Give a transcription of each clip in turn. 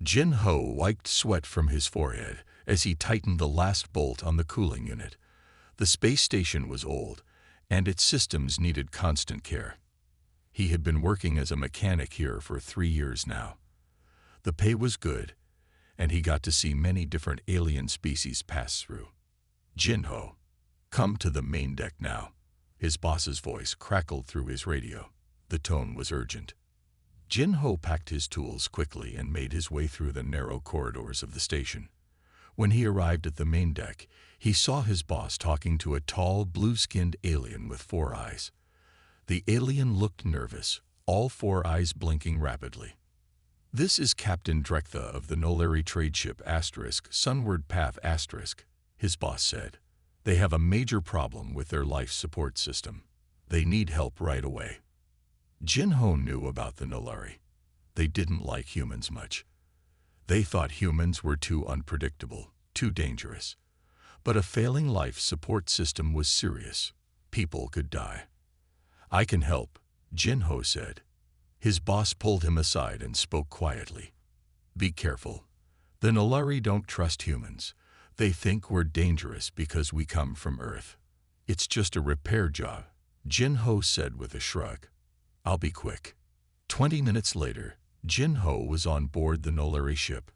Jin-Ho wiped sweat from his forehead as he tightened the last bolt on the cooling unit. The space station was old, and its systems needed constant care. He had been working as a mechanic here for 3 years now. The pay was good, and he got to see many different alien species pass through. Jin-Ho, come to the main deck now. His boss's voice crackled through his radio. The tone was urgent. Jin-Ho packed his tools quickly and made his way through the narrow corridors of the station. When he arrived at the main deck, he saw his boss talking to a tall, blue-skinned alien with 4 eyes. The alien looked nervous, all 4 eyes blinking rapidly. "This is Captain Drektha of the Nolari trade ship *, Sunward Path *, his boss said. "They have a major problem with their life support system. They need help right away." Jin-Ho knew about the Nolari. They didn't like humans much. They thought humans were too unpredictable, too dangerous. But a failing life support system was serious. People could die. "I can help," Jin-Ho said. His boss pulled him aside and spoke quietly. "Be careful. The Nolari don't trust humans. They think we're dangerous because we come from Earth. It's just a repair job," Jin-Ho said with a shrug. "I'll be quick." 20 minutes later, Jin-Ho was on board the Nolari ship.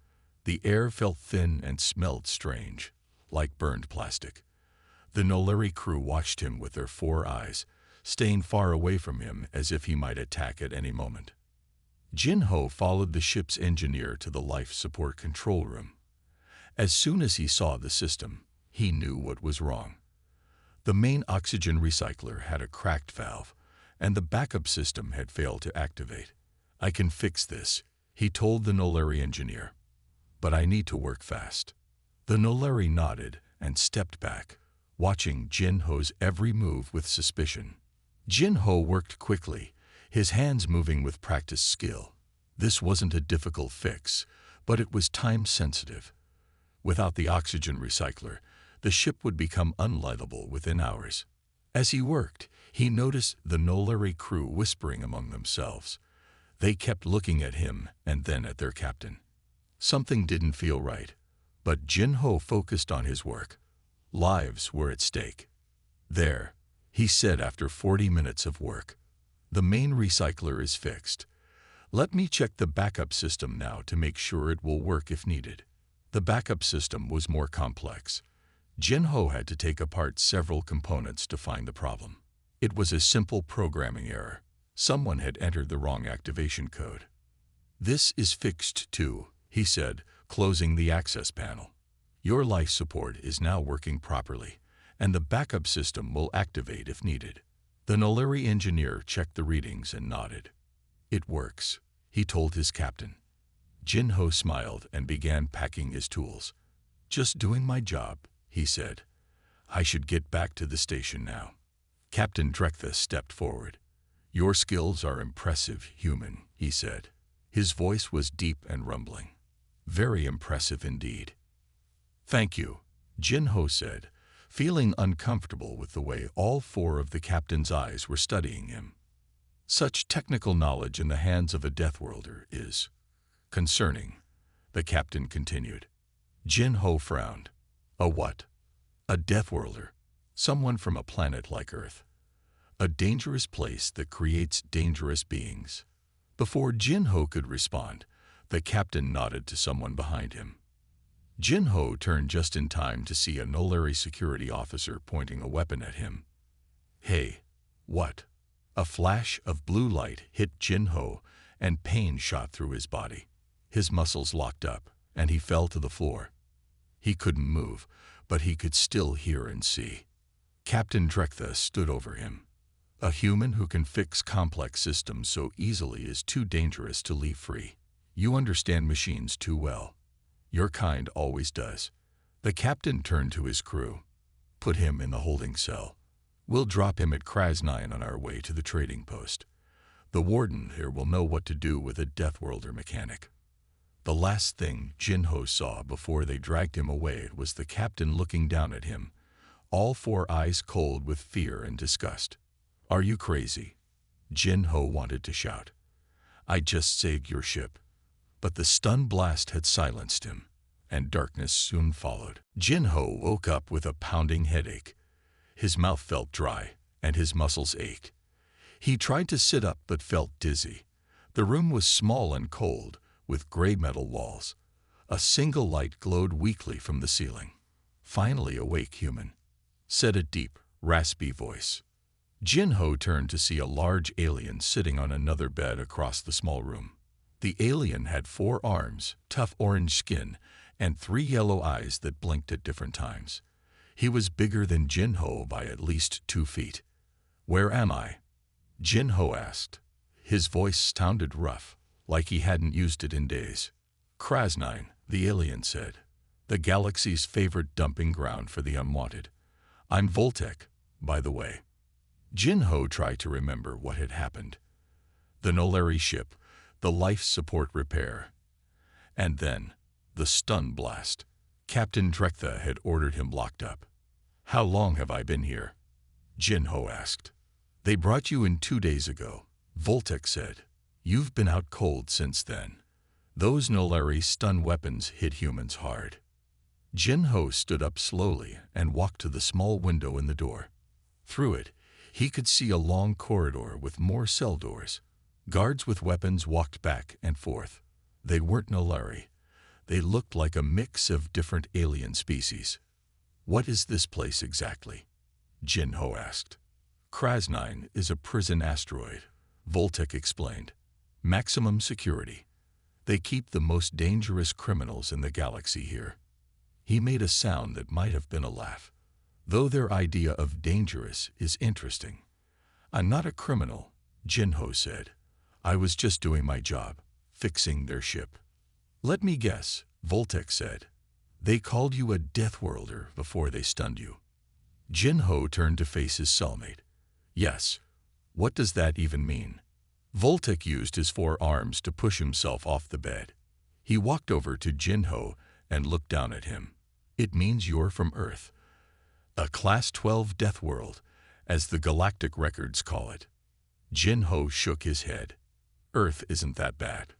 The air felt thin and smelled strange, like burned plastic. The Nolari crew watched him with their 4 eyes, staying far away from him as if he might attack at any moment. Jin-Ho followed the ship's engineer to the life support control room. As soon as he saw the system, he knew what was wrong. The main oxygen recycler had a cracked valve, and the backup system had failed to activate. "I can fix this," he told the Nolari engineer. "But I need to work fast." The Nolari nodded and stepped back, watching Jin-Ho's every move with suspicion. Jin-Ho worked quickly, his hands moving with practiced skill. This wasn't a difficult fix, but it was time-sensitive. Without the oxygen recycler, the ship would become unlightable within hours. As he worked, he noticed the Nolari crew whispering among themselves. They kept looking at him and then at their captain. Something didn't feel right, but Jin-Ho focused on his work. Lives were at stake. "There," he said after 40 minutes of work. "The main recycler is fixed. Let me check the backup system now to make sure it will work if needed." The backup system was more complex. Jin-Ho had to take apart several components to find the problem. It was a simple programming error. Someone had entered the wrong activation code. "This is fixed too," he said, closing the access panel. "Your life support is now working properly, and the backup system will activate if needed." The Nolari engineer checked the readings and nodded. "It works," he told his captain. Jin-Ho smiled and began packing his tools. "Just doing my job," he said. "I should get back to the station now." Captain Drektha stepped forward. "Your skills are impressive, human," he said. His voice was deep and rumbling. "Very impressive indeed." "Thank you," Jin-Ho said, feeling uncomfortable with the way all 4 of the captain's eyes were studying him. "Such technical knowledge in the hands of a Deathworlder is concerning," the captain continued. Jin-Ho frowned. "A what?" "A Deathworlder. Someone from a planet like Earth. A dangerous place that creates dangerous beings." Before Jin-Ho could respond, the captain nodded to someone behind him. Jin-Ho turned just in time to see a Nolari security officer pointing a weapon at him. "Hey, what?" A flash of blue light hit Jin-Ho, and pain shot through his body. His muscles locked up, and he fell to the floor. He couldn't move, but he could still hear and see. Captain Drektha stood over him. "A human who can fix complex systems so easily is too dangerous to leave free. You understand machines too well. Your kind always does." The captain turned to his crew. "Put him in the holding cell. We'll drop him at Krasnyan on our way to the trading post. The warden here will know what to do with a Deathworlder mechanic." The last thing Jin-Ho saw before they dragged him away was the captain looking down at him, all 4 eyes cold with fear and disgust. "Are you crazy?" Jin-Ho wanted to shout. "I just saved your ship." But the stun blast had silenced him, and darkness soon followed. Jin-Ho woke up with a pounding headache. His mouth felt dry, and his muscles ached. He tried to sit up but felt dizzy. The room was small and cold, with gray metal walls. A single light glowed weakly from the ceiling. "Finally awake, human," said a deep, raspy voice. Jin-Ho turned to see a large alien sitting on another bed across the small room. The alien had 4 arms, tough orange skin, and 3 yellow eyes that blinked at different times. He was bigger than Jin-Ho by at least 2 feet. "Where am I?" Jin-Ho asked. His voice sounded rough, like he hadn't used it in days. "Krasnine," the alien said. "The galaxy's favorite dumping ground for the unwanted. I'm Voltek, by the way." Jin-Ho tried to remember what had happened. The Nolari ship, the life support repair, and then the stun blast. Captain Drektha had ordered him locked up. "How long have I been here?" Jin-Ho asked. "They brought you in 2 days ago," Voltek said. "You've been out cold since then. Those Nolari stun weapons hit humans hard." Jin-Ho stood up slowly and walked to the small window in the door. Through it, he could see a long corridor with more cell doors. Guards with weapons walked back and forth. They weren't Nolari. They looked like a mix of different alien species. "What is this place exactly?" Jin-Ho asked. "Krasnine is a prison asteroid," Voltek explained. "Maximum security. They keep the most dangerous criminals in the galaxy here." He made a sound that might have been a laugh. "Though their idea of dangerous is interesting." "I'm not a criminal," Jin-Ho said. "I was just doing my job, fixing their ship." "Let me guess," Voltek said. "They called you a Deathworlder before they stunned you." Jin-Ho turned to face his cellmate. "Yes. What does that even mean?" Voltek used his 4 arms to push himself off the bed. He walked over to Jin-Ho and looked down at him. "It means you're from Earth. A Class 12 Death World, as the galactic records call it." Jin-Ho shook his head. "Earth isn't that bad."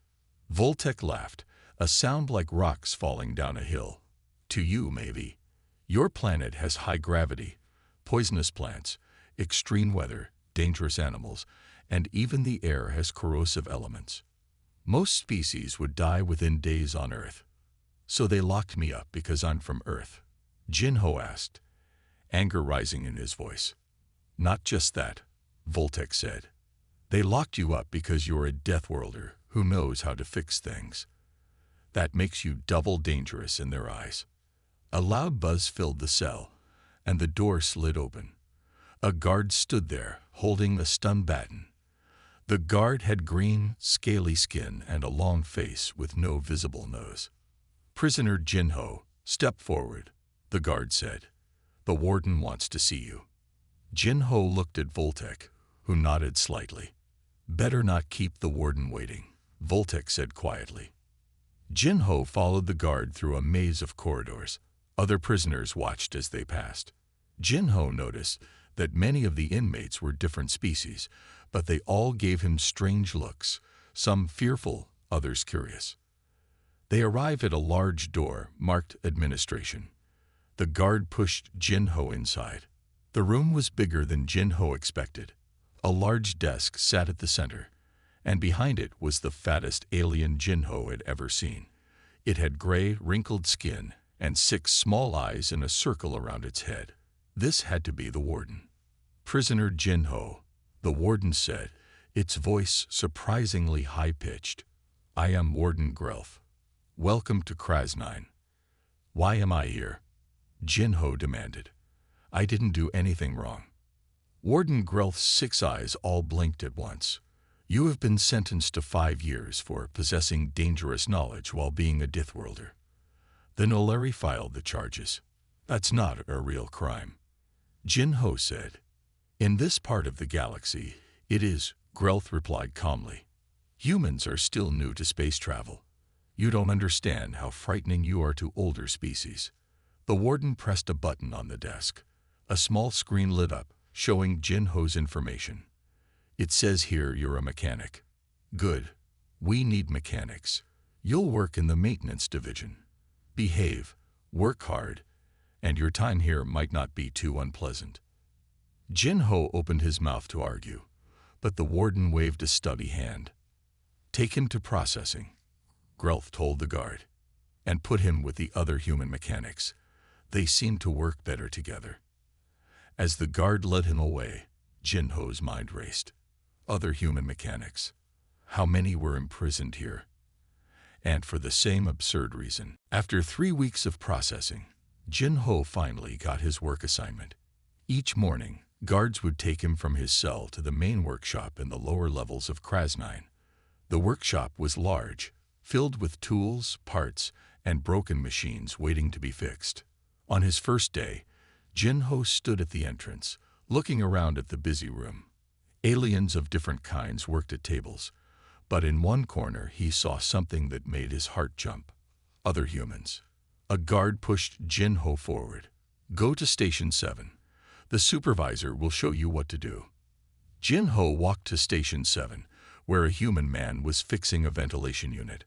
Voltek laughed, a sound like rocks falling down a hill. "To you, maybe. Your planet has high gravity, poisonous plants, extreme weather, dangerous animals, and even the air has corrosive elements. Most species would die within days on Earth. So they locked me up because I'm from Earth?" Jin-Ho asked, anger rising in his voice. "Not just that," Voltek said. "They locked you up because you're a Deathworlder who knows how to fix things. That makes you double dangerous in their eyes." A loud buzz filled the cell, and the door slid open. A guard stood there, holding the stun baton. The guard had green, scaly skin and a long face with no visible nose. "Prisoner Jin-Ho, step forward," the guard said. "The warden wants to see you." Jin-Ho looked at Voltek, who nodded slightly. "Better not keep the warden waiting," Voltek said quietly. Jin-Ho followed the guard through a maze of corridors. Other prisoners watched as they passed. Jin-Ho noticed that many of the inmates were different species, but they all gave him strange looks, some fearful, others curious. They arrived at a large door marked Administration. The guard pushed Jin-Ho inside. The room was bigger than Jin-Ho expected. A large desk sat at the center, and behind it was the fattest alien Jin-Ho had ever seen. It had gray, wrinkled skin and 6 small eyes in a circle around its head. This had to be the warden. "Prisoner Jin-Ho," the warden said, its voice surprisingly high-pitched. "I am Warden Grelf. Welcome to Krasnine." "Why am I here?" Jin-Ho demanded. "I didn't do anything wrong." Warden Grelf's 6 eyes all blinked at once. "You have been sentenced to 5 years for possessing dangerous knowledge while being a Deathworlder." The Nolari filed the charges. "That's not a real crime," Jin-Ho said. "In this part of the galaxy, it is," Grelf replied calmly. "Humans are still new to space travel. You don't understand how frightening you are to older species." The warden pressed a button on the desk. A small screen lit up, showing Jin-Ho's information. "It says here you're a mechanic." "Good. We need mechanics. You'll work in the maintenance division. Behave, work hard, and your time here might not be too unpleasant. Jin-Ho opened his mouth to argue, but the warden waved a stubby hand. Take him to processing, Grelth told the guard, and put him with the other human mechanics. They seemed to work better together. As the guard led him away, Jin-Ho's mind raced. Other human mechanics. How many were imprisoned here? And for the same absurd reason. After 3 weeks of processing, Jin-Ho finally got his work assignment. Each morning, guards would take him from his cell to the main workshop in the lower levels of Krasnine. The workshop was large, filled with tools, parts, and broken machines waiting to be fixed. On his first day, Jin-Ho stood at the entrance, looking around at the busy room. Aliens of different kinds worked at tables, but in one corner he saw something that made his heart jump. Other humans. A guard pushed Jin-Ho forward. Go to Station 7. The supervisor will show you what to do. Jin-Ho walked to Station 7, where a human man was fixing a ventilation unit.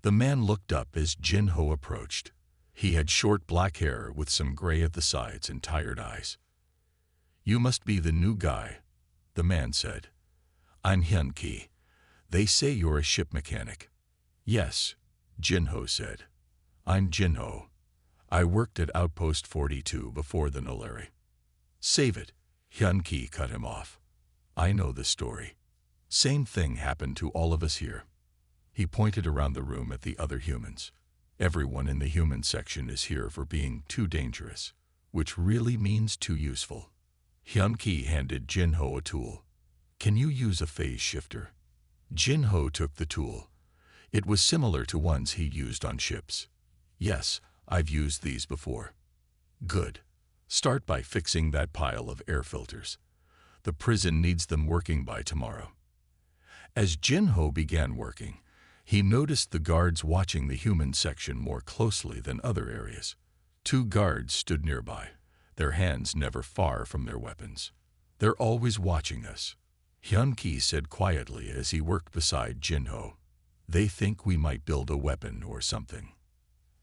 The man looked up as Jin-Ho approached. He had short black hair with some gray at the sides and tired eyes. You must be the new guy, the man said. I'm Hyun-Ki. They say you're a ship mechanic. Yes, Jin-Ho said. I'm Jin-Ho. I worked at Outpost 42 before the Nolari. Save it, Hyun-Ki cut him off. I know the story. Same thing happened to all of us here. He pointed around the room at the other humans. Everyone in the human section is here for being too dangerous, which really means too useful. Hyun-Ki handed Jin-Ho a tool. Can you use a phase shifter? Jin-Ho took the tool. It was similar to ones he used on ships. Yes, I've used these before. Good. Start by fixing that pile of air filters. The prison needs them working by tomorrow. As Jin-Ho began working, he noticed the guards watching the human section more closely than other areas. 2 guards stood nearby, their hands never far from their weapons. They're always watching us, Hyun-Ki said quietly as he worked beside Jin-Ho. They think we might build a weapon or something.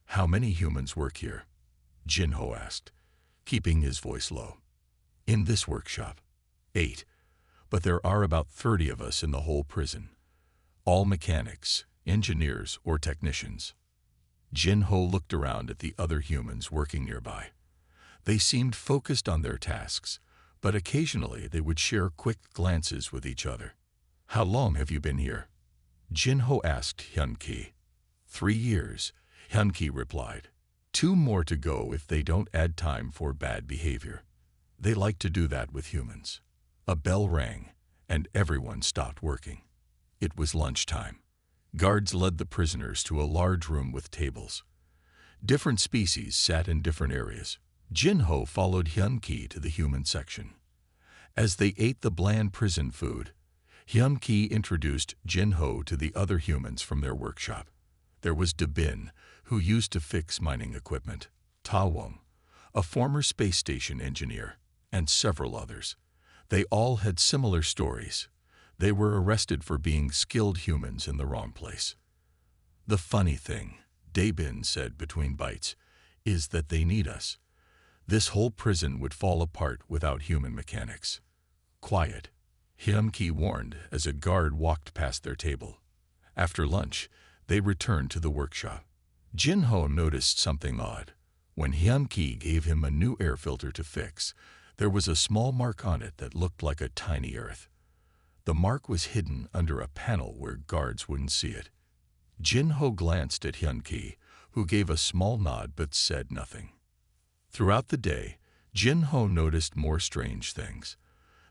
How many humans work here? Jin-Ho asked, keeping his voice low. In this workshop, 8, but there are about 30 of us in the whole prison. All mechanics, engineers, or technicians. Jin-Ho looked around at the other humans working nearby. They seemed focused on their tasks, but occasionally they would share quick glances with each other. How long have you been here? Jin-Ho asked Hyun-Ki. 3 years, Hyun-Ki replied. 2 more to go if they don't add time for bad behavior. They like to do that with humans. A bell rang, and everyone stopped working. It was lunchtime. Guards led the prisoners to a large room with tables. Different species sat in different areas. Jin-Ho followed Hyun-Ki to the human section. As they ate the bland prison food, Hyun-Ki introduced Jin-Ho to the other humans from their workshop. There was Da-Bin, who used to fix mining equipment, Ta-Wong, a former space station engineer, and several others. They all had similar stories. They were arrested for being skilled humans in the wrong place. The funny thing, Da-Bin said between bites, is that they need us. This whole prison would fall apart without human mechanics. Quiet, Hyun-Ki warned as a guard walked past their table. After lunch, they returned to the workshop. Jin-Ho noticed something odd. When Hyun-Ki gave him a new air filter to fix, there was a small mark on it that looked like a tiny earth. The mark was hidden under a panel where guards wouldn't see it. Jin-Ho glanced at Hyun-Ki, who gave a small nod but said nothing. Throughout the day, Jin-Ho noticed more strange things.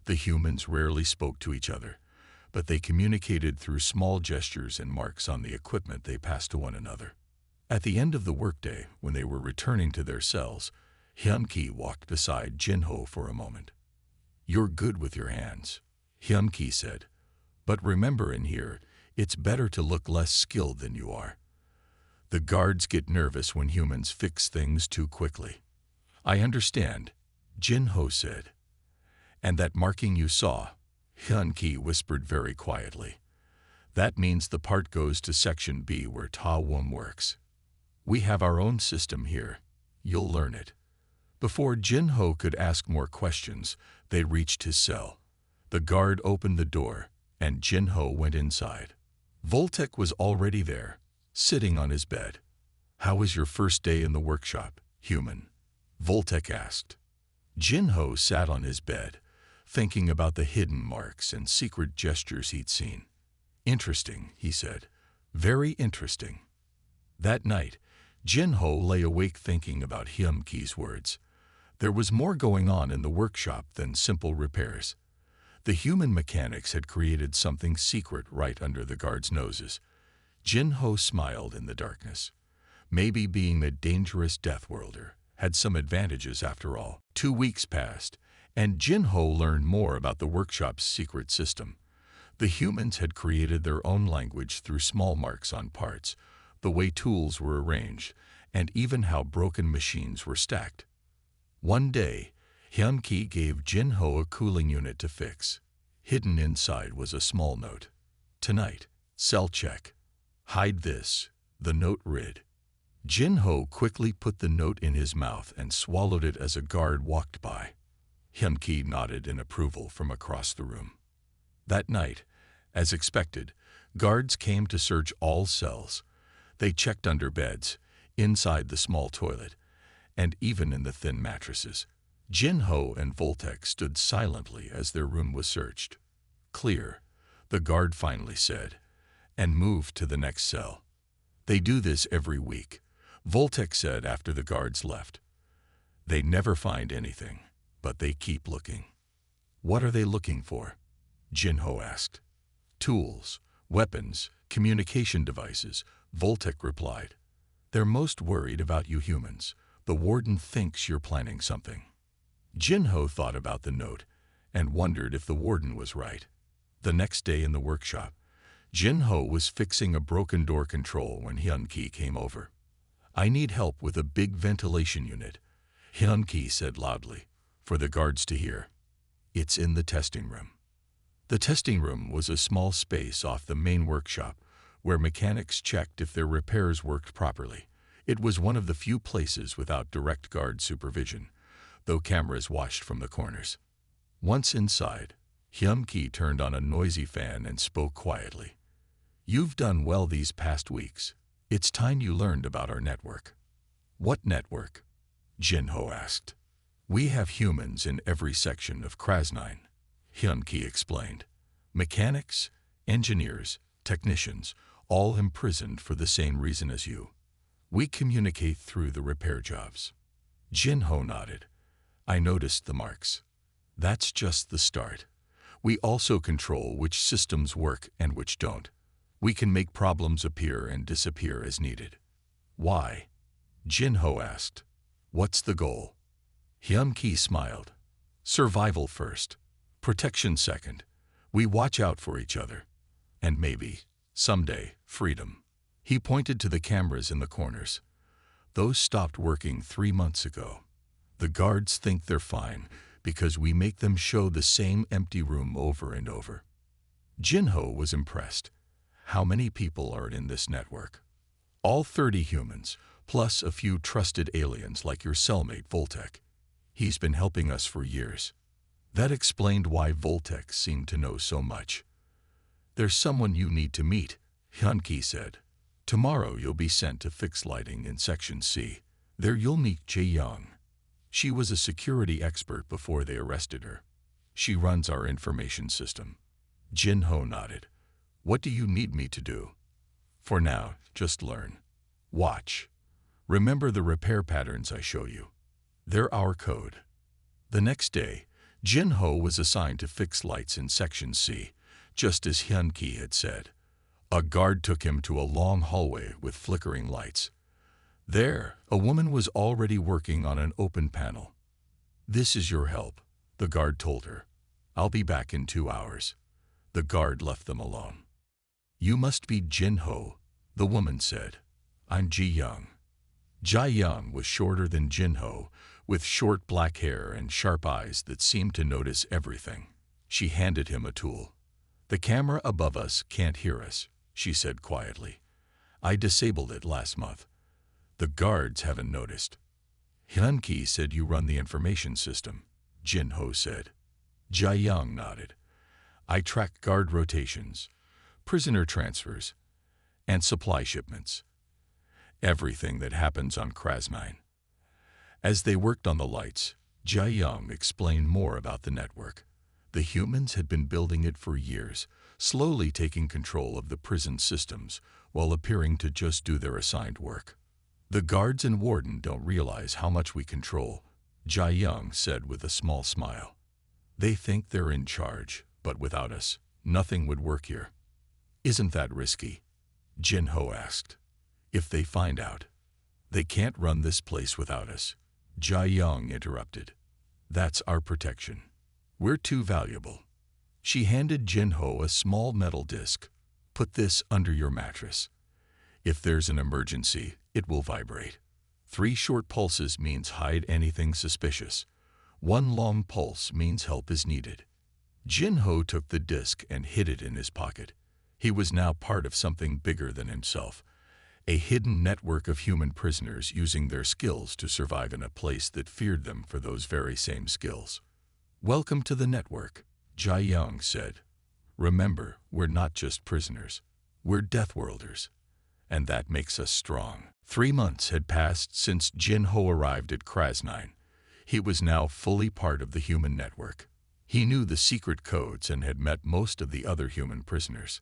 The humans rarely spoke to each other, but they communicated through small gestures and marks on the equipment they passed to one another. At the end of the workday, when they were returning to their cells, Hyun-Ki walked beside Jin-Ho for a moment. You're good with your hands, Hyun-Ki said, but remember in here, it's better to look less skilled than you are. The guards get nervous when humans fix things too quickly. I understand, Jin-Ho said. And that marking you saw, Hyun-Ki whispered very quietly. That means the part goes to Section B where Ta Wum works. We have our own system here. You'll learn it. Before Jin Ho could ask more questions, they reached his cell. The guard opened the door, and Jin Ho went inside. Voltek was already there, sitting on his bed. "How was your first day in the workshop, human?" Voltek asked. Jin Ho sat on his bed, thinking about the hidden marks and secret gestures he'd seen. "Interesting," he said. "Very interesting." That night, Jin Ho lay awake thinking about Hyun-Ki's words. There was more going on in the workshop than simple repairs. The human mechanics had created something secret right under the guards' noses. Jin Ho smiled in the darkness. Maybe being the dangerous Deathworlder had some advantages after all. 2 weeks passed, and Jin Ho learned more about the workshop's secret system. The humans had created their own language through small marks on parts, the way tools were arranged, and even how broken machines were stacked. One day, Hyun-Ki gave Jin Ho a cooling unit to fix. Hidden inside was a small note. "Tonight, cell check. Hide this," the note read. Jin Ho quickly put the note in his mouth and swallowed it as a guard walked by. Hyun-Ki nodded in approval from across the room. That night, as expected, guards came to search all cells. They checked under beds, inside the small toilet, and even in the thin mattresses. Jin Ho and Voltek stood silently as their room was searched. "Clear," the guard finally said, and moved to the next cell. "They do this every week," Voltek said after the guards left. "They never find anything, but they keep looking." "What are they looking for?" Jin Ho asked. "Tools, weapons, communication devices," Voltek replied. "They're most worried about you humans. The warden thinks you're planning something." Jin Ho thought about the note and wondered if the warden was right. The next day in the workshop, Jin Ho was fixing a broken door control when Hyun-Ki came over. "I need help with a big ventilation unit," Hyun-Ki said loudly, for the guards to hear. "It's in the testing room." The testing room was a small space off the main workshop where mechanics checked if their repairs worked properly. It was one of the few places without direct guard supervision, though cameras watched from the corners. Once inside, Hyun-Ki turned on a noisy fan and spoke quietly. "You've done well these past weeks. It's time you learned about our network." "What network?" Jin Ho asked. "We have humans in every section of Krasnine," Hyun-Ki explained. "Mechanics, engineers, technicians, all imprisoned for the same reason as you. We communicate through the repair jobs." Jin Ho nodded. "I noticed the marks. That's just the start. We also control which systems work and which don't. We can make problems appear and disappear as needed." "Why?" Jin Ho asked. "What's the goal?" Hyun-Ki smiled. "Survival first. Protection second. We watch out for each other. And maybe, someday, freedom." He pointed to the cameras in the corners. "Those stopped working 3 months ago. The guards think they're fine because we make them show the same empty room over and over." Jin Ho was impressed. "How many people are in this network?" "All 30 humans, plus a few trusted aliens like your cellmate Voltek. He's been helping us for years." That explained why Voltek seemed to know so much. "There's someone you need to meet," Hyun-Ki said. "Tomorrow you'll be sent to fix lighting in Section C. There you'll meet Jae-young. She was a security expert before they arrested her. She runs our information system." Jin Ho nodded. "What do you need me to do?" "For now, just learn. Watch. Remember the repair patterns I show you. They're our code." The next day, Jin Ho was assigned to fix lights in Section C, just as Hyun-Ki had said. A guard took him to a long hallway with flickering lights. There, a woman was already working on an open panel. "This is your help," the guard told her. "I'll be back in 2 hours." The guard left them alone. "You must be Jin Ho," the woman said. "I'm Ji-young." Jae-young was shorter than Jin Ho, with short black hair and sharp eyes that seemed to notice everything. She handed him a tool. "The camera above us can't hear us," she said quietly. I disabled it last month. The guards haven't noticed. Hyun-Ki said you run the information system, Jin-Ho said. Jae-young nodded. I track guard rotations, prisoner transfers, and supply shipments. Everything that happens on Krasnine. As they worked on the lights, Jae-young explained more about the network. The humans had been building it for years, slowly taking control of the prison systems while appearing to just do their assigned work. The guards and warden don't realize how much we control, Jae-young said with a small smile. They think they're in charge, but without us, nothing would work here. Isn't that risky? Jin-Ho asked. If they find out, they can't run this place without us, Jae-young interrupted. That's our protection. We're too valuable. She handed Jin-Ho a small metal disc. Put this under your mattress. If there's an emergency, it will vibrate. 3 short pulses means hide anything suspicious. 1 long pulse means help is needed. Jin-Ho took the disc and hid it in his pocket. He was now part of something bigger than himself, a hidden network of human prisoners using their skills to survive in a place that feared them for those very same skills. Welcome to the network, Jae-young said. Remember, we're not just prisoners. We're Deathworlders. And that makes us strong. 3 months had passed since Jin-Ho arrived at Krasnine. He was now fully part of the human network. He knew the secret codes and had met most of the other human prisoners.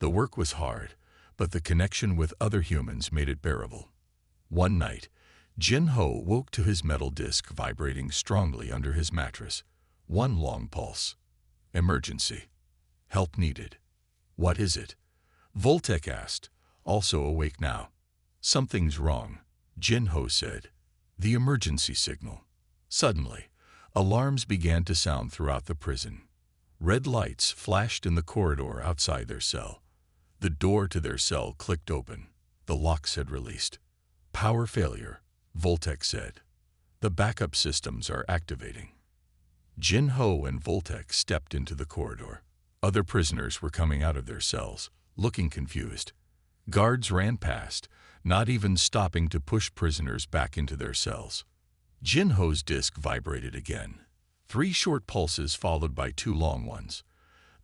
The work was hard, but the connection with other humans made it bearable. One night, Jin-Ho woke to his metal disc vibrating strongly under his mattress. 1 long pulse. Emergency. Help needed. What is it? Voltek asked, also awake now. Something's wrong, Jin-Ho said. The emergency signal. Suddenly, alarms began to sound throughout the prison. Red lights flashed in the corridor outside their cell. The door to their cell clicked open. The locks had released. Power failure, Voltek said. The backup systems are activating. Jin-Ho and Voltek stepped into the corridor. Other prisoners were coming out of their cells, looking confused. Guards ran past, not even stopping to push prisoners back into their cells. Jin-Ho's disc vibrated again. 3 short pulses followed by 2 long ones.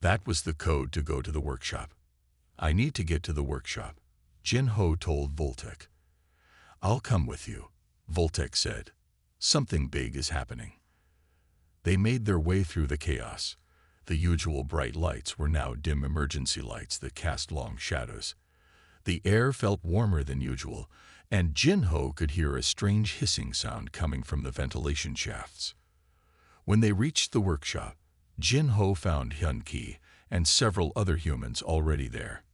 That was the code to go to the workshop. I need to get to the workshop, Jin-Ho told Voltek. I'll come with you, Voltek said. Something big is happening. They made their way through the chaos. The usual bright lights were now dim emergency lights that cast long shadows. The air felt warmer than usual, and Jin-Ho could hear a strange hissing sound coming from the ventilation shafts. When they reached the workshop, Jin-Ho found Hyun-Ki and several other humans already there.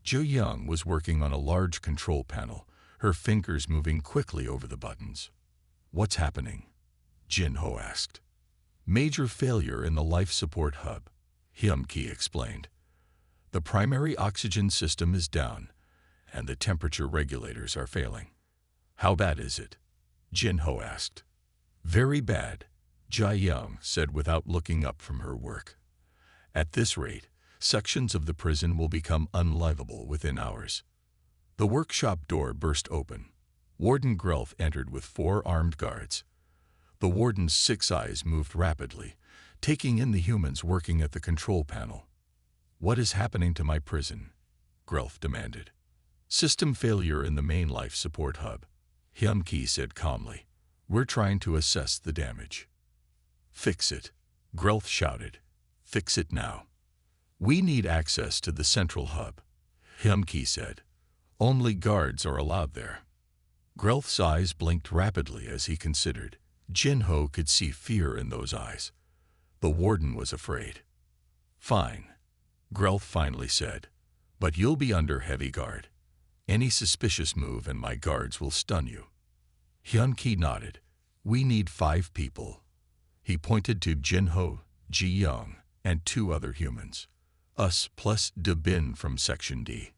Jae-young was working on a large control panel, her fingers moving quickly over the buttons. What's happening? Jin-Ho asked. Major failure in the life support hub, Hyun-Ki explained. The primary oxygen system is down, and the temperature regulators are failing. How bad is it? Jin-Ho asked. Very bad, Jae-young said without looking up from her work. At this rate, sections of the prison will become unlivable within hours. The workshop door burst open. Warden Grelf entered with 4 armed guards. The warden's 6 eyes moved rapidly, taking in the humans working at the control panel. What is happening to my prison? Grelf demanded. System failure in the main life support hub, Hyun-Ki said calmly. We're trying to assess the damage. Fix it, Grelf shouted. Fix it now. We need access to the central hub, Hyun-Ki said. Only guards are allowed there. Grelf's eyes blinked rapidly as he considered. Jin-Ho could see fear in those eyes. The warden was afraid. Fine, Grelf finally said, but you'll be under heavy guard. Any suspicious move and my guards will stun you. Hyun-Ki nodded. We need 5 people. He pointed to Jin-Ho, Ji-young, and 2 other humans. Us plus De-bin from Section D.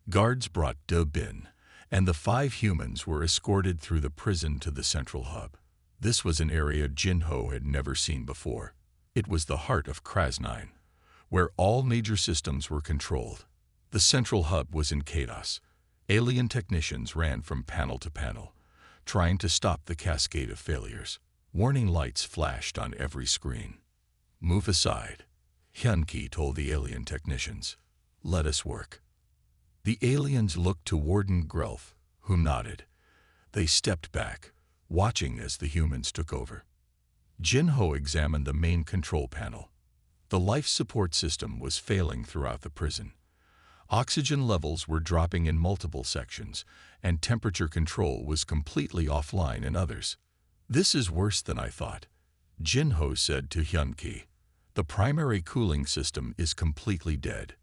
Guards brought De-bin, and the 5 humans were escorted through the prison to the central hub. This was an area Jin-Ho had never seen before. It was the heart of Krasnine, where all major systems were controlled. The central hub was in chaos. Alien technicians ran from panel to panel, trying to stop the cascade of failures. Warning lights flashed on every screen. "Move aside," Hyun-ki told the alien technicians. "Let us work." The aliens looked to Warden Grelf, who nodded. They stepped back, watching as the humans took over. Jin-ho examined the main control panel. The life support system was failing throughout the prison. Oxygen levels were dropping in multiple sections, and temperature control was completely offline in others. "This is worse than I thought," Jin-ho said to Hyun-ki. "The primary cooling system is completely dead."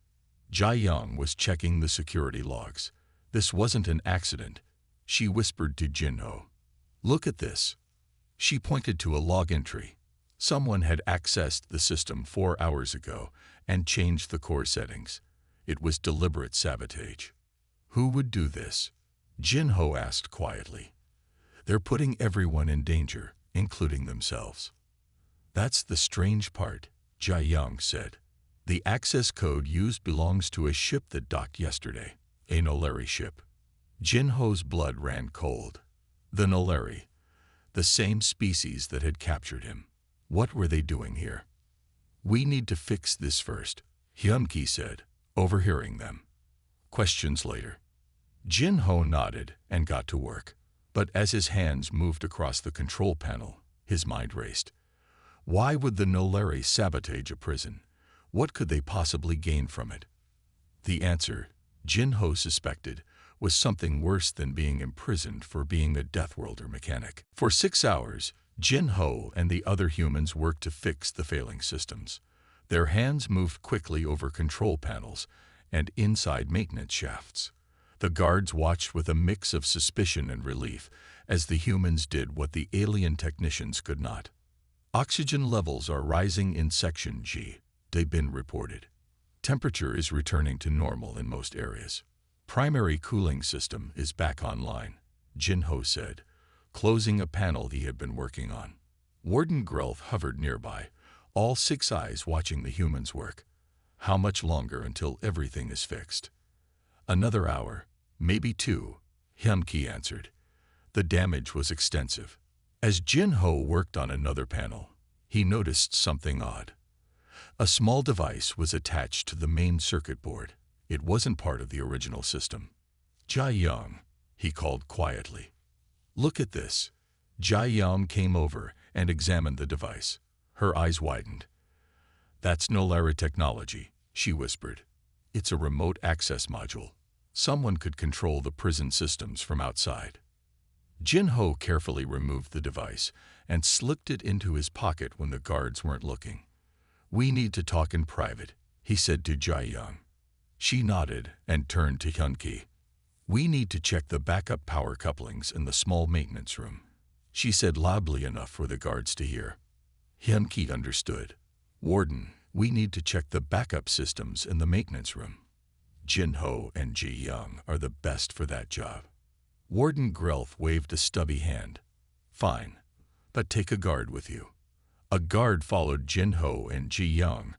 Jae-young was checking the security logs. "This wasn't an accident," she whispered to Jin-ho. "Look at this." She pointed to a log entry. Someone had accessed the system 4 hours ago and changed the core settings. It was deliberate sabotage. "Who would do this?" Jin-ho asked quietly. "They're putting everyone in danger, including themselves." "That's the strange part," Jae-young said. "The access code used belongs to a ship that docked yesterday, a Noleri ship." Jin-ho's blood ran cold. The Noleri, the same species that had captured him. What were they doing here? "We need to fix this first," Hyun-ki said, overhearing them. Questions later. Jin-ho nodded and got to work. But as his hands moved across the control panel, his mind raced. Why would the Noleri sabotage a prison? What could they possibly gain from it? The answer, Jin-ho suspected, was something worse than being imprisoned for being a Deathworlder mechanic. For 6 hours, Jin-ho and the other humans worked to fix the failing systems. Their hands moved quickly over control panels and inside maintenance shafts. The guards watched with a mix of suspicion and relief as the humans did what the alien technicians could not. "Oxygen levels are rising in Section G," Daebin reported. "Temperature is returning to normal in most areas. Primary cooling system is back online," Jin-ho said, closing a panel he had been working on. Warden Grelf hovered nearby, all 6 eyes watching the humans work. "How much longer until everything is fixed?" "Another hour, maybe 2, Hyun-ki answered. The damage was extensive. As Jin-ho worked on another panel, he noticed something odd. A small device was attached to the main circuit board. It wasn't part of the original system. "Jae-young," he called quietly. "Look at this." Jae-young came over and examined the device. Her eyes widened. "That's Noleri technology," she whispered. "It's a remote access module. Someone could control the prison systems from outside." Jin-ho carefully removed the device and slipped it into his pocket when the guards weren't looking. "We need to talk in private," he said to Jae-young. She nodded and turned to Hyun-ki. "We need to check the backup power couplings in the small maintenance room," she said loudly enough for the guards to hear. Hyun-ki understood. "Warden, we need to check the backup systems in the maintenance room. Jin-ho and Jae-young are the best for that job." Warden Grelf waved a stubby hand. "Fine, but take a guard with you." A guard followed Jin-ho and Jae-young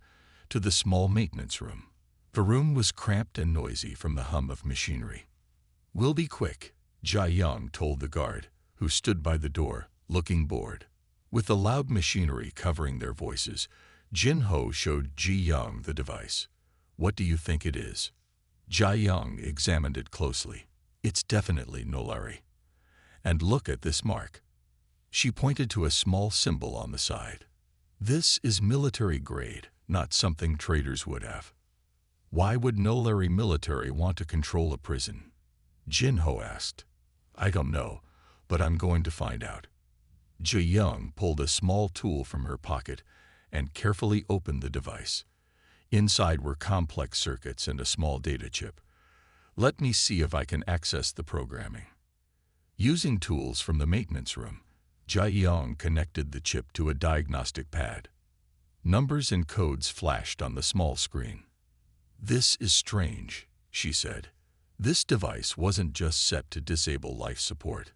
to the small maintenance room. The room was cramped and noisy from the hum of machinery. "We'll be quick," Jae-young told the guard, who stood by the door, looking bored. With the loud machinery covering their voices, Jin-ho showed Jae-young the device. "What do you think it is?" Jae-young examined it closely. "It's definitely Noleri. And look at this mark." She pointed to a small symbol on the side. "This is military grade, not something traders would have." "Why would Noleri military want to control a prison?" Jin-ho asked. "I don't know, but I'm going to find out." Jae-young pulled a small tool from her pocket and carefully opened the device. Inside were complex circuits and a small data chip. "Let me see if I can access the programming." Using tools from the maintenance room, Jae-young connected the chip to a diagnostic pad. Numbers and codes flashed on the small screen. "This is strange," she said. "This device wasn't just set to disable life support.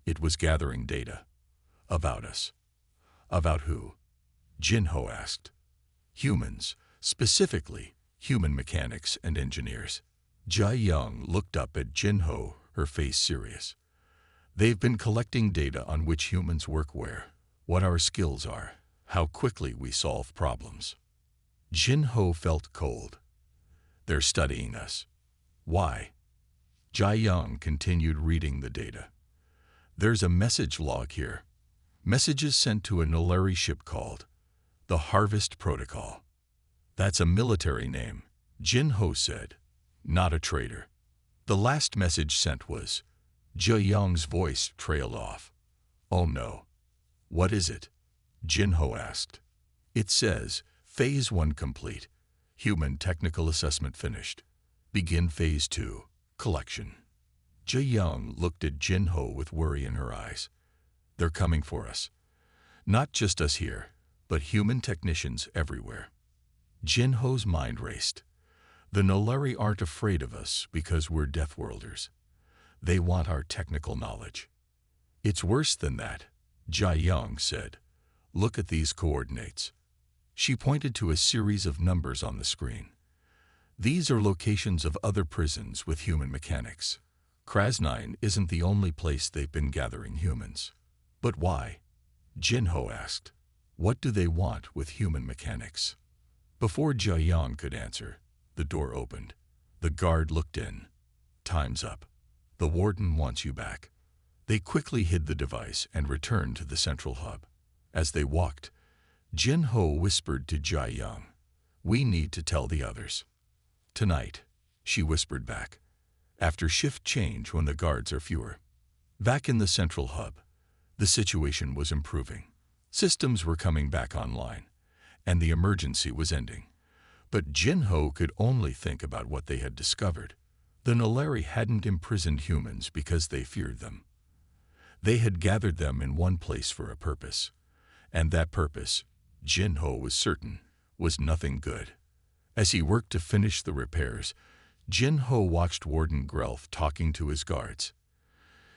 It was gathering data. About us." "About who?" Jin-ho asked. "Humans, specifically human mechanics and engineers." Jia Young looked up at Jin Ho, her face serious. They've been collecting data on which humans work where, what our skills are, how quickly we solve problems. Jin Ho felt cold. They're studying us. Why? Jia Young continued reading the data. There's a message log here. Messages sent to a Nolari ship called the Harvest Protocol. That's a military name, Jin Ho said, not a trader. The last message sent was. Jia Young's voice trailed off. Oh no. What is it? Jin Ho asked. It says, Phase 1 complete. Human technical assessment finished. Begin Phase 2, collection. Jia Young looked at Jin Ho with worry in her eyes. They're coming for us. Not just us here, but human technicians everywhere. Jin Ho's mind raced. The Nolari aren't afraid of us because we're Deathworlders. They want our technical knowledge. It's worse than that, Jia Young said. Look at these coordinates. She pointed to a series of numbers on the screen. These are locations of other prisons with human mechanics. Krasnine isn't the only place they've been gathering humans. But why? Jin Ho asked. What do they want with human mechanics? Before Jia Young could answer, the door opened. The guard looked in. Time's up. The warden wants you back. They quickly hid the device and returned to the central hub. As they walked, Jin Ho whispered to Jia Young, We need to tell the others. Tonight, she whispered back. After shift change when the guards are fewer. Back in the central hub, the situation was improving. Systems were coming back online, and the emergency was ending. But Jin Ho could only think about what they had discovered. The Nolari hadn't imprisoned humans because they feared them. They had gathered them in one place for a purpose. And that purpose, Jin Ho was certain, was nothing good. As he worked to finish the repairs, Jin Ho watched Warden Grelf talking to his guards.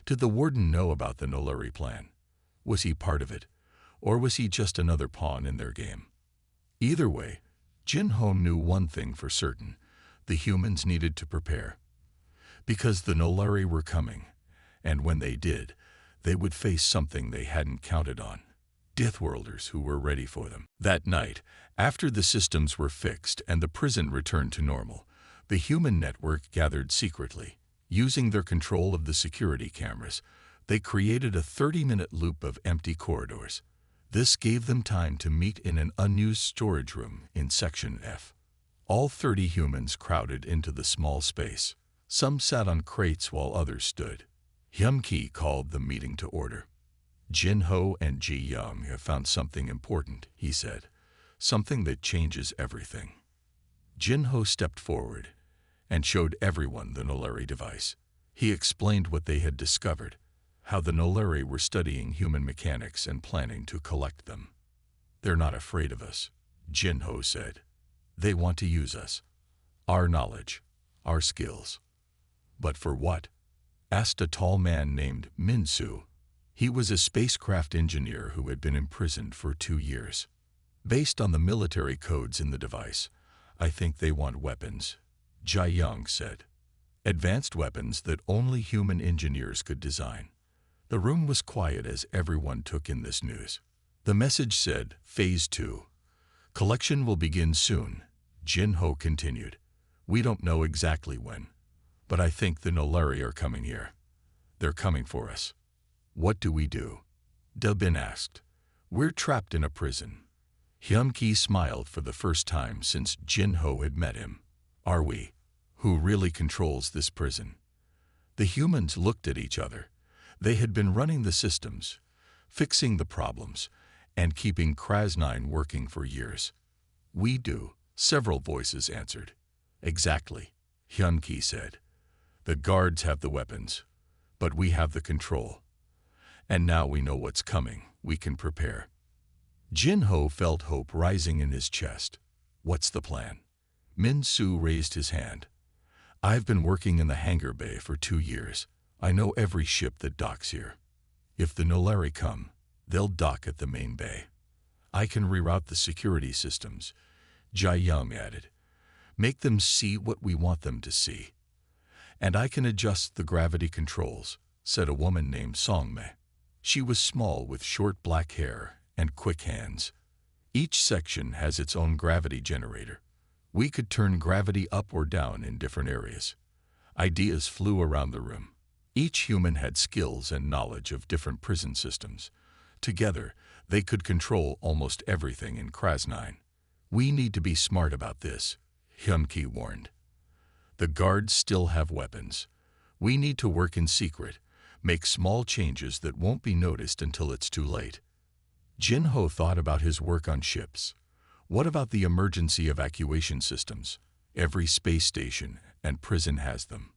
Did the warden know about the Nolari plan? Was he part of it? Or was he just another pawn in their game? Either way, Jin Ho knew one thing for certain. The humans needed to prepare. Because the Nolari were coming, and when they did, they would face something they hadn't counted on. Deathworlders who were ready for them. That night, after the systems were fixed and the prison returned to normal, the human network gathered secretly. Using their control of the security cameras, they created a 30-minute loop of empty corridors. This gave them time to meet in an unused storage room in Section F. All 30 humans crowded into the small space. Some sat on crates while others stood. Hyun-Ki called the meeting to order. Jin Ho and Ji Young have found something important, he said. Something that changes everything. Jin Ho stepped forward and showed everyone the Nolari device. He explained what they had discovered, how the Nolari were studying human mechanics and planning to collect them. They're not afraid of us, Jin Ho said. They want to use us. Our knowledge, our skills. But for what? Asked a tall man named Min Su. He was a spacecraft engineer who had been imprisoned for 2 years. Based on the military codes in the device, I think they want weapons, Jia Young said. Advanced weapons that only human engineers could design. The room was quiet as everyone took in this news. The message said, Phase 2. Collection will begin soon, Jin Ho continued. We don't know exactly when, but I think the Nolari are coming here. They're coming for us. What do we do? Da Bin asked. We're trapped in a prison. Hyun-Ki smiled for the first time since Jin Ho had met him. Are we? Who really controls this prison? The humans looked at each other. They had been running the systems, fixing the problems, and keeping Krasnine working for years. We do, several voices answered. Exactly, Hyun-Ki said. The guards have the weapons, but we have the control. And now we know what's coming, we can prepare. Jin Ho felt hope rising in his chest. What's the plan? Min Su raised his hand. I've been working in the hangar bay for 2 years. I know every ship that docks here. If the Nolari come, they'll dock at the main bay. I can reroute the security systems, Jia Young added. Make them see what we want them to see. "And I can adjust the gravity controls," said a woman named Songme. She was small with short black hair and quick hands. "Each section has its own gravity generator. We could turn gravity up or down in different areas." Ideas flew around the room. Each human had skills and knowledge of different prison systems. Together, they could control almost everything in Krasnine. "We need to be smart about this," Hyun-Ki warned. "The guards still have weapons. We need to work in secret, make small changes that won't be noticed until it's too late." Jin-Ho thought about his work on ships. What about the emergency evacuation systems? Every space station and prison has them.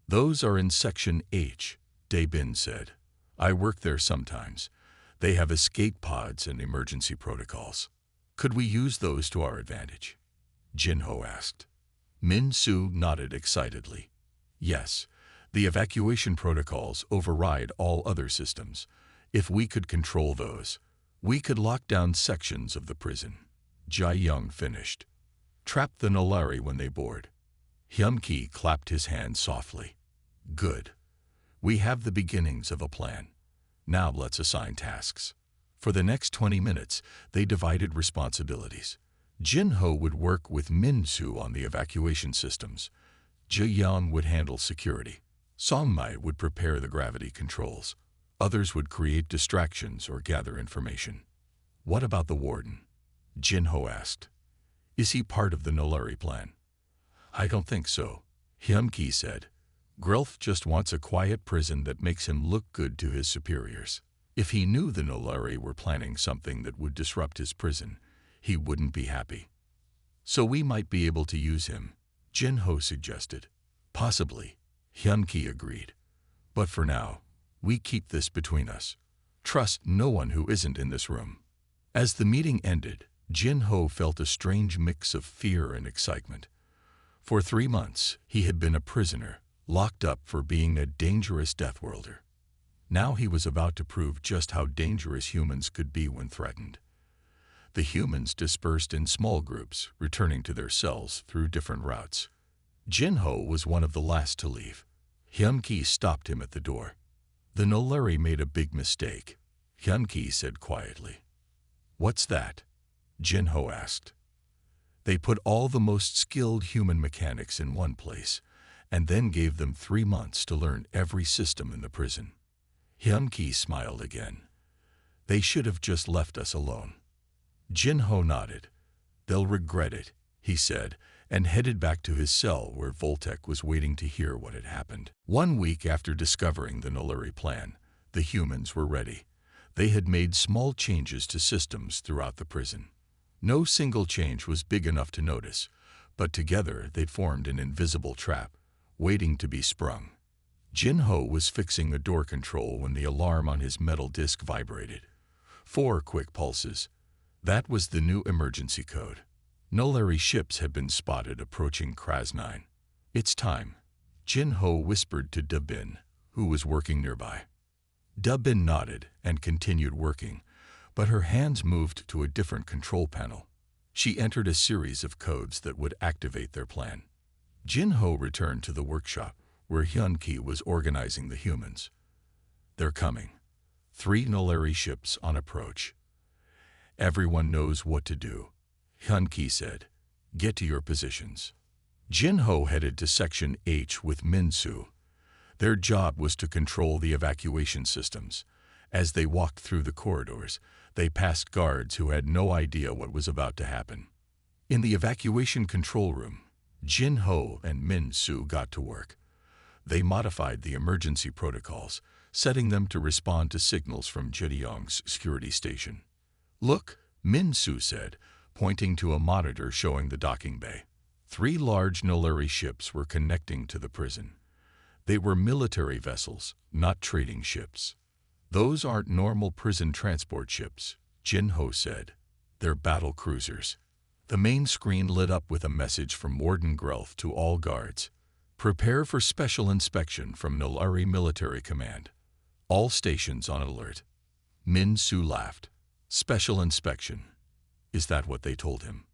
"Those are in Section H," Dae-bin said. "I work there sometimes. They have escape pods and emergency protocols. Could we use those to our advantage?" Jin-Ho asked. Min-Soo nodded excitedly. "Yes, the evacuation protocols override all other systems. If we could control those, we could lock down sections of the prison." Jae-young finished. "Trap the Nolari when they board." Hyun-Ki clapped his hands softly. "Good. We have the beginnings of a plan. Now let's assign tasks." For the next 20 minutes, they divided responsibilities. Jin-Ho would work with Min-Soo on the evacuation systems. Jae-young would handle security. Songmai would prepare the gravity controls. Others would create distractions or gather information. "What about the warden?" Jin-Ho asked. "Is he part of the Nolari plan?" "I don't think so," Hyun-Ki said. "Grelf just wants a quiet prison that makes him look good to his superiors. If he knew the Nolari were planning something that would disrupt his prison, he wouldn't be happy." "So we might be able to use him," Jin-Ho suggested. "Possibly," Hyun-Ki agreed. "But for now, we keep this between us. Trust no one who isn't in this room." As the meeting ended, Jin-Ho felt a strange mix of fear and excitement. For 3 months, he had been a prisoner, locked up for being a dangerous Deathworlder. Now he was about to prove just how dangerous humans could be when threatened. The humans dispersed in small groups, returning to their cells through different routes. Jin-Ho was one of the last to leave. Hyun-Ki stopped him at the door. "The Nolari made a big mistake," Hyun-Ki said quietly. "What's that?" Jin-Ho asked. "They put all the most skilled human mechanics in one place, and then gave them 3 months to learn every system in the prison." Hyun-Ki smiled again. "They should have just left us alone." Jin-Ho nodded. "They'll regret it," he said, and headed back to his cell where Voltek was waiting to hear what had happened. 1 week after discovering the Nolari plan, the humans were ready. They had made small changes to systems throughout the prison. No single change was big enough to notice, but together they'd formed an invisible trap, waiting to be sprung. Jin-Ho was fixing a door control when the alarm on his metal disc vibrated. 4 quick pulses. That was the new emergency code. Nolari ships had been spotted approaching Krasnine. "It's time," Jin-Ho whispered to Dae-bin, who was working nearby. Dae-bin nodded and continued working, but her hands moved to a different control panel. She entered a series of codes that would activate their plan. Jin-Ho returned to the workshop, where Hyun-Ki was organizing the humans. "They're coming. 3 Nolari ships on approach. Everyone knows what to do," Hyun-Ki said. "Get to your positions." Jin-Ho headed to Section H with Min-Soo. Their job was to control the evacuation systems. As they walked through the corridors, they passed guards who had no idea what was about to happen. In the evacuation control room, Jin-Ho and Min-Soo got to work. They modified the emergency protocols, setting them to respond to signals from Jae-young's security station. "Look," Min-Soo said, pointing to a monitor showing the docking bay. 3 large Nolari ships were connecting to the prison. They were military vessels, not trading ships. "Those aren't normal prison transport ships," Jin-Ho said. "They're battle cruisers." The main screen lit up with a message from Warden Grelf to all guards. "Prepare for special inspection from Nolari Military Command. All stations on alert." Min-Soo laughed. "Special inspection. Is that what they told him?"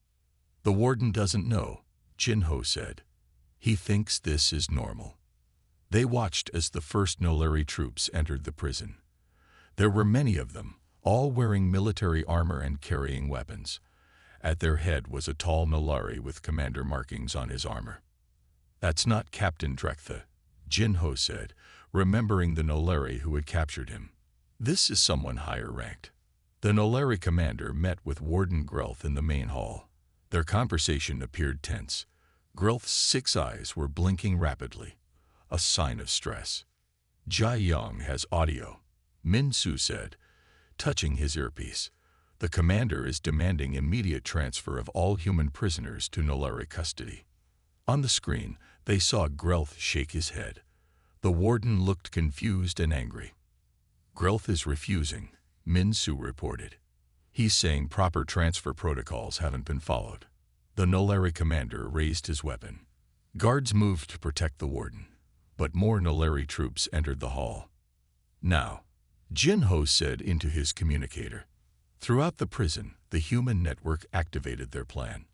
"The warden doesn't know," Jin-Ho said. "He thinks this is normal." They watched as the first Nolari troops entered the prison. There were many of them, all wearing military armor and carrying weapons. At their head was a tall Nolari with commander markings on his armor. "That's not Captain Drektha," Jinho said, remembering the Nolari who had captured him. "This is someone higher ranked." The Nolari commander met with Warden Grelth in the main hall. Their conversation appeared tense. Grelth's 6 eyes were blinking rapidly, a sign of stress. "Jai Young has audio," Min Su said, touching his earpiece. "The commander is demanding immediate transfer of all human prisoners to Nolari custody." On the screen, they saw Grelth shake his head. The warden looked confused and angry. "Grelth is refusing," Min Su reported. "He's saying proper transfer protocols haven't been followed." The Nolari commander raised his weapon. Guards moved to protect the warden, but more Nolari troops entered the hall. "Now," Jinho said into his communicator. Throughout the prison, the human network activated their plan.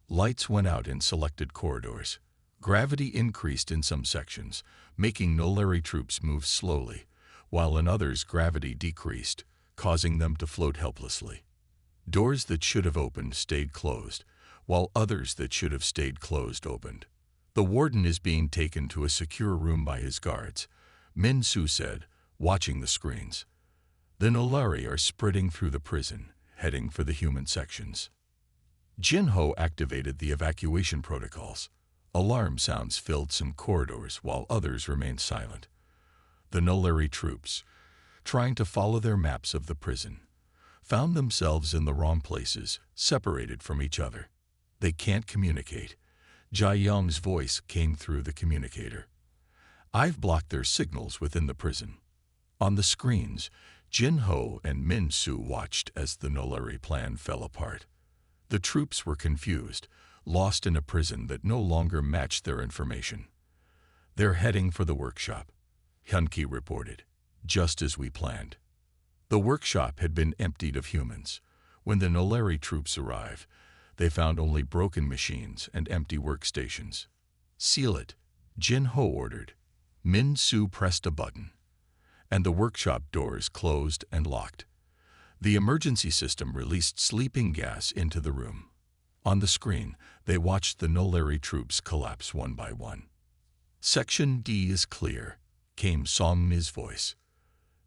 Lights went out in selected corridors. Gravity increased in some sections, making Nolari troops move slowly, while in others gravity decreased, causing them to float helplessly. Doors that should have opened stayed closed, while others that should have stayed closed opened. "The warden is being taken to a secure room by his guards," Min Su said, watching the screens. The Nolari are spreading through the prison, heading for the human sections. Jinho activated the evacuation protocols. Alarm sounds filled some corridors while others remained silent. The Nolari troops, trying to follow their maps of the prison, found themselves in the wrong places, separated from each other. "They can't communicate." Jai Young's voice came through the communicator. "I've blocked their signals within the prison." On the screens, Jinho and Min Su watched as the Nolari plan fell apart. The troops were confused, lost in a prison that no longer matched their information. "They're heading for the workshop," Hyunki reported, "just as we planned." The workshop had been emptied of humans. When the Nolari troops arrived, they found only broken machines and empty workstations. "Seal it," Jinho ordered. Min Su pressed a button, and the workshop doors closed and locked. The emergency system released sleeping gas into the room. On the screen, they watched the Nolari troops collapse one by one. "Section D is clear," came Song Mi's voice.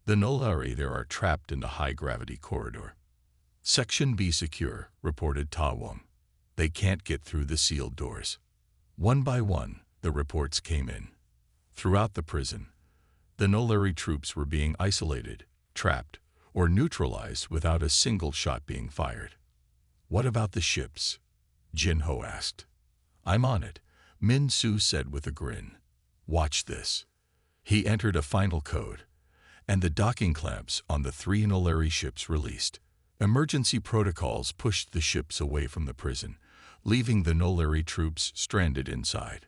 "The Nolari there are trapped in the high-gravity corridor." "Section B secure," reported Ta Wong. "They can't get through the sealed doors." One by one, the reports came in. Throughout the prison, the Nolari troops were being isolated, trapped, or neutralized without a single shot being fired. "What about the ships?" Jinho asked. "I'm on it," Min Su said with a grin. "Watch this." He entered a final code, and the docking clamps on the 3 Nolari ships released. Emergency protocols pushed the ships away from the prison, leaving the Nolari troops stranded inside.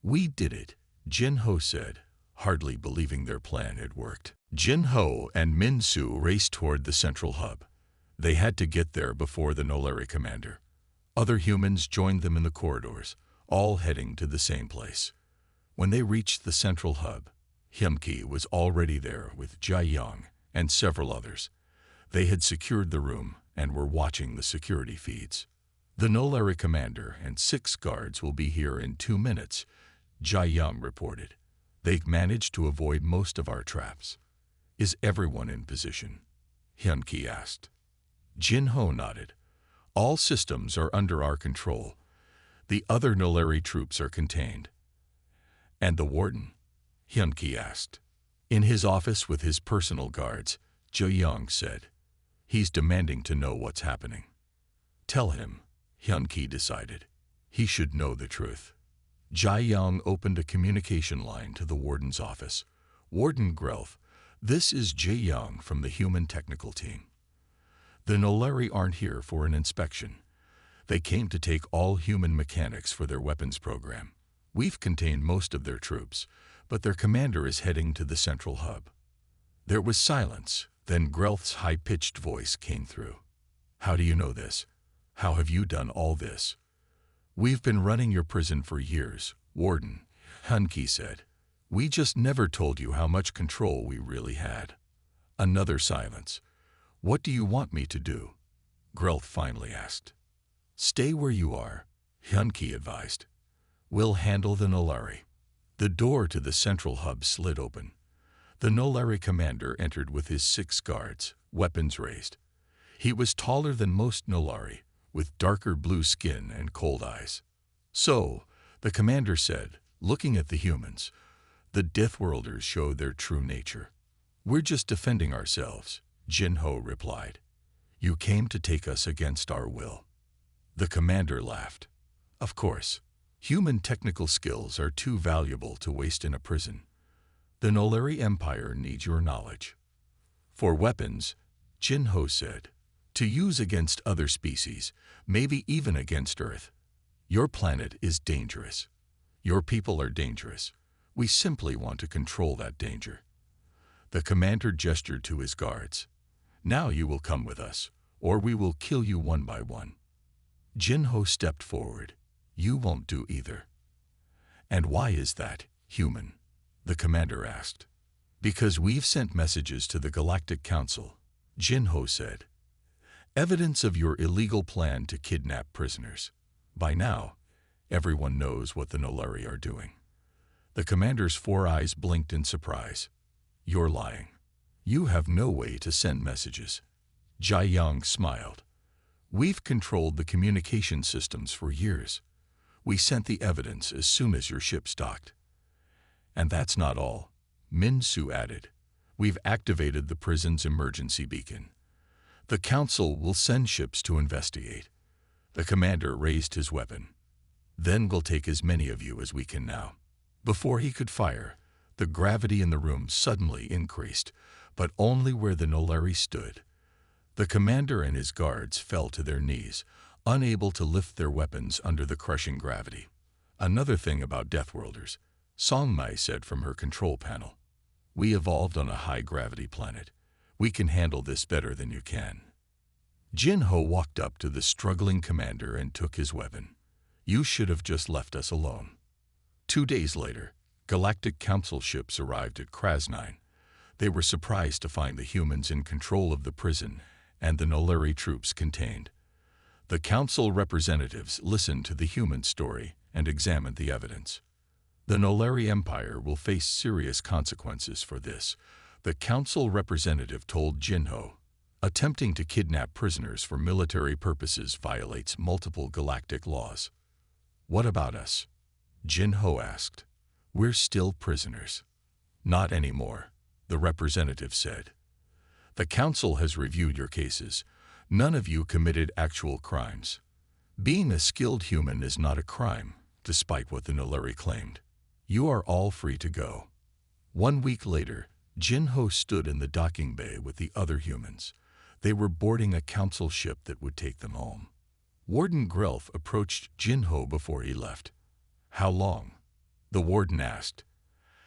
"We did it," Jinho said, hardly believing their plan had worked. Jinho and Min Su raced toward the central hub. They had to get there before the Nolari commander. Other humans joined them in the corridors, all heading to the same place. When they reached the central hub, Hyunki was already there with Jai Young and several others. They had secured the room and were watching the security feeds. "The Nolari commander and 6 guards will be here in 2 minutes, Jai Young reported. "They've managed to avoid most of our traps." "Is everyone in position?" Hyunki asked. Jinho nodded. "All systems are under our control. The other Nolari troops are contained." "And the warden?" Hyunki asked. "In his office with his personal guards," Jai Young said. "He's demanding to know what's happening." "Tell him," Hyunki decided. "He should know the truth." Jai Young opened a communication line to the warden's office. "Warden Grelth, this is Jai Young from the human technical team. The Nolari aren't here for an inspection. They came to take all human mechanics for their weapons program. We've contained most of their troops, but their commander is heading to the central hub." There was silence, then Grelth's high-pitched voice came through. "How do you know this? How have you done all this?" "We've been running your prison for years, Warden," Hyunki said. We just never told you how much control we really had. Another silence. What do you want me to do? Grelth finally asked. Stay where you are, Hyunki advised. We'll handle the Nolari. The door to the central hub slid open. The Nolari commander entered with his 6 guards, weapons raised. He was taller than most Nolari, with darker blue skin and cold eyes. So, the commander said, looking at the humans, the Deathworlders showed their true nature. We're just defending ourselves, Jin-Ho replied. You came to take us against our will. The commander laughed. Of course, human technical skills are too valuable to waste in a prison. The Nolari Empire needs your knowledge. For weapons, Jin-Ho said, to use against other species, maybe even against Earth. Your planet is dangerous. Your people are dangerous. We simply want to control that danger. The commander gestured to his guards. Now you will come with us, or we will kill you one by one. Jin-Ho stepped forward. You won't do either. And why is that, human? The commander asked. Because we've sent messages to the Galactic Council, Jin-Ho said. Evidence of your illegal plan to kidnap prisoners. By now, everyone knows what the Nolari are doing. The commander's 4 eyes blinked in surprise. You're lying. You have no way to send messages. Jia-Yang smiled. We've controlled the communication systems for years. We sent the evidence as soon as your ships docked. And that's not all, Min-Su added. We've activated the prison's emergency beacon. The council will send ships to investigate. The commander raised his weapon. Then we'll take as many of you as we can now. Before he could fire, the gravity in the room suddenly increased, but only where the Nolari stood. The commander and his guards fell to their knees, unable to lift their weapons under the crushing gravity. Another thing about Deathworlders, Songmai said from her control panel. We evolved on a high-gravity planet. We can handle this better than you can. Jin-Ho walked up to the struggling commander and took his weapon. You should have just left us alone. 2 days later, Galactic Council ships arrived at Krasnine. They were surprised to find the humans in control of the prison and the Nolari troops contained. The council representatives listened to the human story and examined the evidence. The Nolari Empire will face serious consequences for this, the council representative told Jin-Ho. Attempting to kidnap prisoners for military purposes violates multiple galactic laws. What about us? Jin-Ho asked. We're still prisoners. Not anymore, the representative said. The council has reviewed your cases. None of you committed actual crimes. Being a skilled human is not a crime, despite what the Nolari claimed. You are all free to go. 1 week later, Jin-Ho stood in the docking bay with the other humans. They were boarding a council ship that would take them home. Warden Grelth approached Jin-Ho before he left. How long? The warden asked.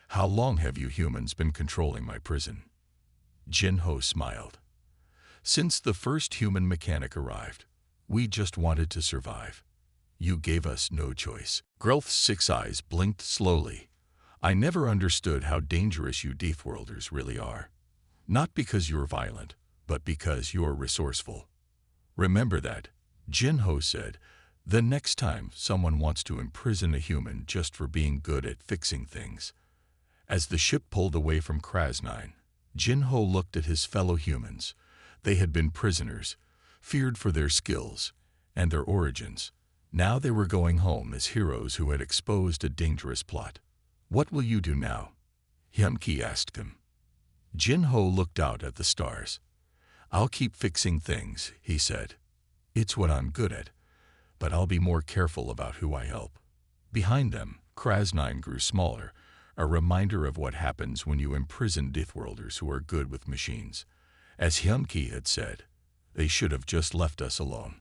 How long have you humans been controlling my prison? Jin-Ho smiled. Since the first human mechanic arrived, we just wanted to survive. You gave us no choice. Grelth's 6 eyes blinked slowly. I never understood how dangerous you Deathworlders really are. Not because you're violent, but because you're resourceful. Remember that, Jin-Ho said, the next time someone wants to imprison a human just for being good at fixing things. As the ship pulled away from Krasnine, Jin-Ho looked at his fellow humans. They had been prisoners, feared for their skills and their origins. Now they were going home as heroes who had exposed a dangerous plot. What will you do now? Hyunki asked him. Jin-Ho looked out at the stars. I'll keep fixing things, he said. It's what I'm good at, but I'll be more careful about who I help. Behind them, Krasnine grew smaller, a reminder of what happens when you imprison Deathworlders who are good with machines. As Hyunki had said, they should have just left us alone.